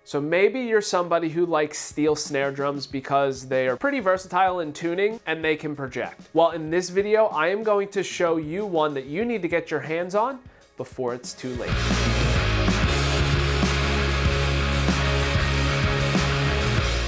So maybe you're somebody who likes steel snare drums because they are pretty versatile in tuning and they can project. Well, in this video, I am going to show you one that you need to get your hands on before it's too late.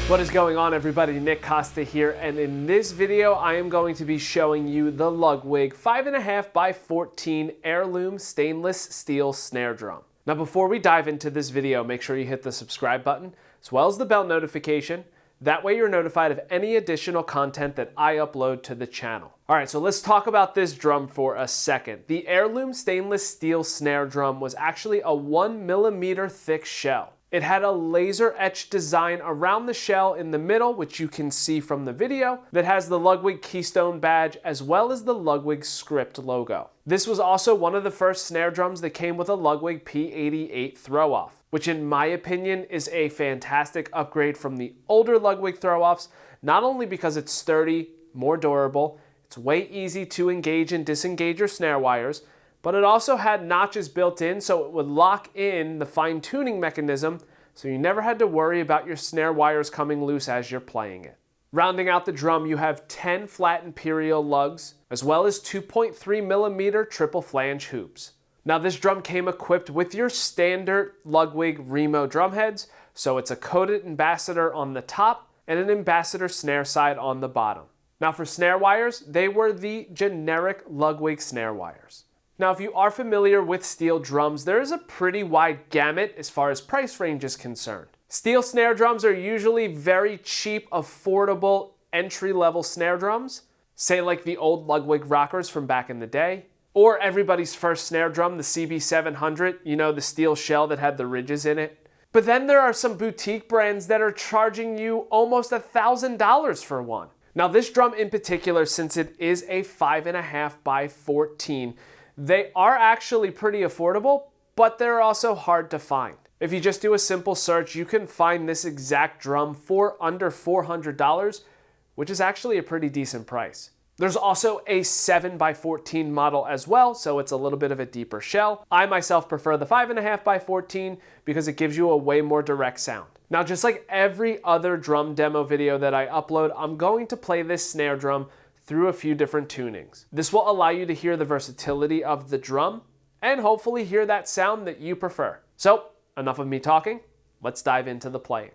What is going on, everybody? Nick Costa here, and in this video I am going to be showing you the Ludwig 5.5X14 Heirloom Stainless Steel Snare Drum. Now before we dive into this video, make sure you hit the subscribe button as well as the bell notification. That way you're notified of any additional content that I upload to the channel. Alright, so let's talk about this drum for a second. The Heirloom Stainless Steel Snare Drum was actually a 1mm thick shell. It had a laser etched design around the shell in the middle, which you can see from the video, that has the Ludwig keystone badge as well as the Ludwig script logo. This was also one of the first snare drums that came with a Ludwig P88 throw-off, which in my opinion is a fantastic upgrade from the older Ludwig throw-offs, not only because it's sturdy, more durable, it's way easy to engage and disengage your snare wires, but it also had notches built in so it would lock in the fine-tuning mechanism so you never had to worry about your snare wires coming loose as you're playing it. Rounding out the drum, you have 10 flat imperial lugs, as well as 2.3mm triple flange hoops. Now this drum came equipped with your standard Ludwig remo drum heads, so it's a coated ambassador on the top and an ambassador snare side on the bottom. Now for snare wires, they were the generic Ludwig snare wires. Now, if you are familiar with steel drums, there is a pretty wide gamut as far as price range is concerned. Steel snare drums are usually very cheap, affordable, entry-level snare drums, say like the old Ludwig rockers from back in the day, or everybody's first snare drum, the CB700, you know, the steel shell that had the ridges in it. But then there are some boutique brands that are charging you almost $1,000 for one. Now, this drum in particular, since it is a 5.5X14, they are actually pretty affordable, but they're also hard to find. If you just do a simple search, you can find this exact drum for under $400, which is actually a pretty decent price. There's also a 7x14 model as well, so it's a little bit of a deeper shell. I myself prefer the 5.5X14 because it gives you a way more direct sound. Now, just like every other drum demo video that I upload, I'm going to play this snare drum through a few different tunings. This will allow you to hear the versatility of the drum and hopefully hear that sound that you prefer. So, enough of me talking, let's dive into the playing.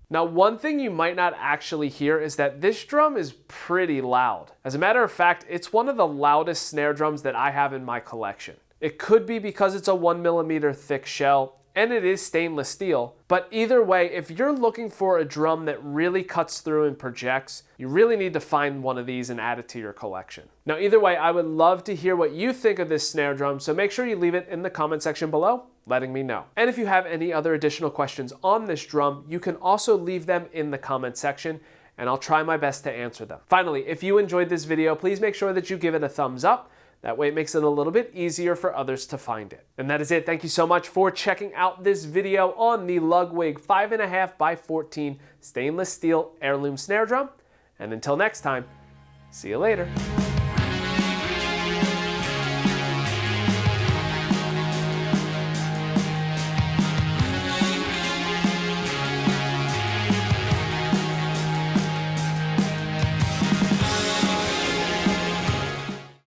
Now, one thing you might not actually hear is that this drum is pretty loud. As a matter of fact, it's one of the loudest snare drums that I have in my collection. It could be because it's a 1mm thick shell, and it is stainless steel, but either way, if you're looking for a drum that really cuts through and projects, you really need to find one of these and add it to your collection. Now, either way, I would love to hear what you think of this snare drum, so make sure you leave it in the comment section below, letting me know. And if you have any other additional questions on this drum, you can also leave them in the comment section, and I'll try my best to answer them. Finally, if you enjoyed this video, please make sure that you give it a thumbs up. That way it makes it a little bit easier for others to find it. And that is it. Thank you so much for checking out this video on the Ludwig 5.5x14 stainless steel heirloom snare drum. And until next time, see you later.